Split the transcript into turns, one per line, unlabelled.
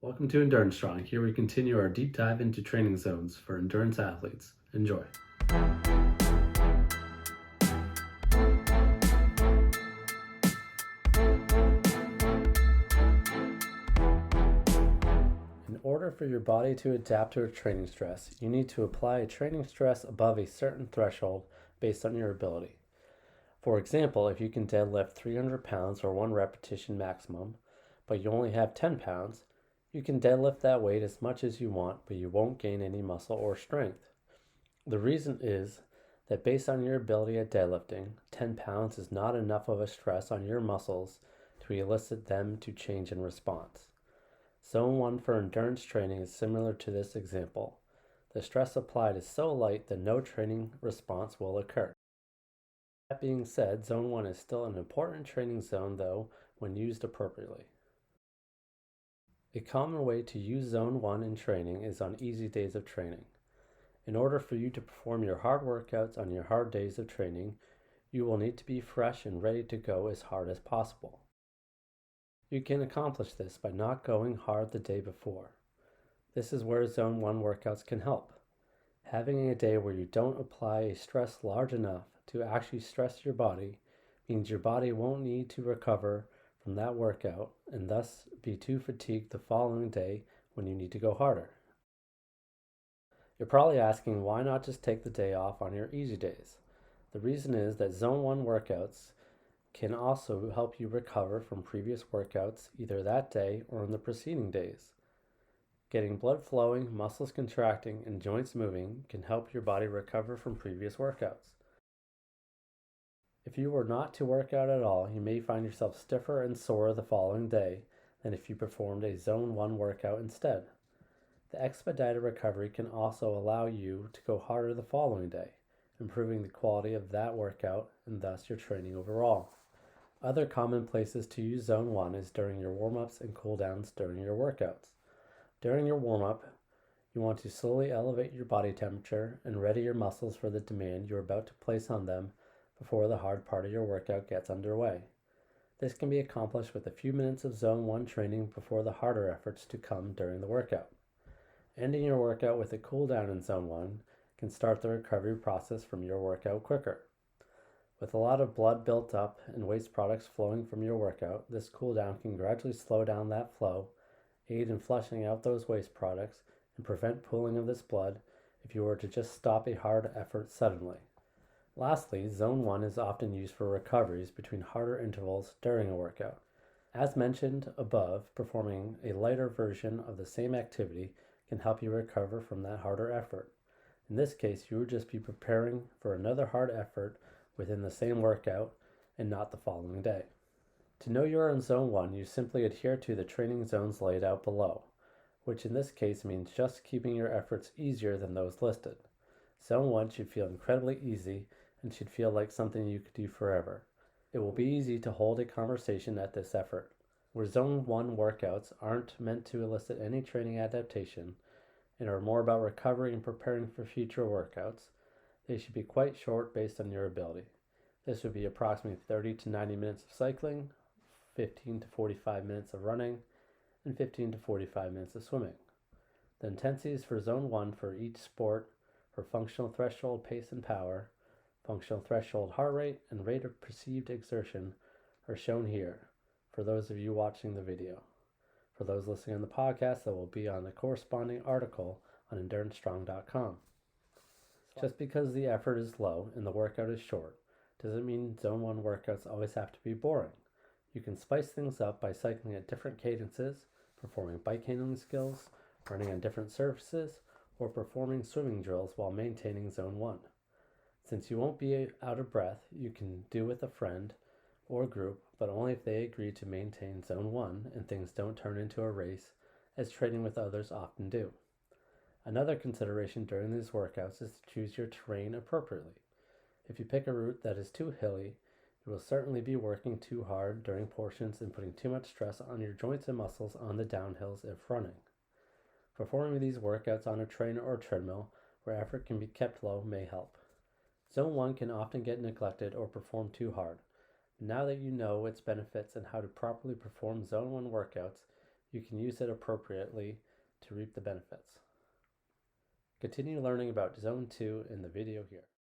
Welcome to Endurance Strong. Here we continue our deep dive into training zones for endurance athletes. Enjoy. In order for your body to adapt to a training stress, you need to apply a training stress above a certain threshold based on your ability. For example, if you can deadlift 300 pounds or one repetition maximum, but you only have 10 pounds, you can deadlift that weight as much as you want, but you won't gain any muscle or strength. The reason is that based on your ability at deadlifting, 10 pounds is not enough of a stress on your muscles to elicit them to change in response. Zone 1 for endurance training is similar to this example. The stress applied is so light that no training response will occur. That being said, Zone 1 is still an important training zone though when used appropriately. A common way to use Zone 1 in training is on easy days of training. In order for you to perform your hard workouts on your hard days of training, you will need to be fresh and ready to go as hard as possible. You can accomplish this by not going hard the day before. This is where Zone 1 workouts can help. Having a day where you don't apply a stress large enough to actually stress your body means your body won't need to recover from that workout and thus be too fatigued the following day when you need to go harder. You're probably asking why not just take the day off on your easy days. The reason is that Zone 1 workouts can also help you recover from previous workouts either that day or in the preceding days. Getting blood flowing, muscles contracting, and joints moving can help your body recover from previous workouts. If you were not to work out at all, you may find yourself stiffer and sore the following day than if you performed a Zone 1 workout instead. The expedited recovery can also allow you to go harder the following day, improving the quality of that workout and thus your training overall. Other common places to use Zone 1 is during your warm-ups and cool-downs during your workouts. During your warm-up, you want to slowly elevate your body temperature and ready your muscles for the demand you're about to place on them before the hard part of your workout gets underway. This can be accomplished with a few minutes of Zone 1 training before the harder efforts to come during the workout. Ending your workout with a cool down in Zone 1 can start the recovery process from your workout quicker. With a lot of blood built up and waste products flowing from your workout, this cool down can gradually slow down that flow, aid in flushing out those waste products, and prevent pooling of this blood if you were to just stop a hard effort suddenly. Lastly, Zone 1 is often used for recoveries between harder intervals during a workout. As mentioned above, performing a lighter version of the same activity can help you recover from that harder effort. In this case, you would just be preparing for another hard effort within the same workout and not the following day. To know you're in Zone 1, you simply adhere to the training zones laid out below, which in this case means just keeping your efforts easier than those listed. Zone 1 should feel incredibly easy and should feel like something you could do forever. It will be easy to hold a conversation at this effort. Where Zone 1 workouts aren't meant to elicit any training adaptation and are more about recovery and preparing for future workouts, they should be quite short based on your ability. This would be approximately 30 to 90 minutes of cycling, 15 to 45 minutes of running, and 15 to 45 minutes of swimming. The intensities for Zone 1 for each sport for functional threshold pace and power, functional threshold heart rate, and rate of perceived exertion are shown here for those of you watching the video. For those listening on the podcast, that will be on the corresponding article on EnduranceStrong.com. Just because the effort is low and the workout is short doesn't mean Zone 1 workouts always have to be boring. You can spice things up by cycling at different cadences, performing bike handling skills, running on different surfaces, or performing swimming drills while maintaining Zone 1. Since you won't be out of breath, you can do with a friend or group, but only if they agree to maintain Zone 1 and things don't turn into a race, as training with others often do. Another consideration during these workouts is to choose your terrain appropriately. If you pick a route that is too hilly, you will certainly be working too hard during portions and putting too much stress on your joints and muscles on the downhills if running. Performing these workouts on a trainer or treadmill where effort can be kept low may help. Zone 1 can often get neglected or performed too hard. Now that you know its benefits and how to properly perform Zone 1 workouts, you can use it appropriately to reap the benefits. Continue learning about Zone 2 in the video here.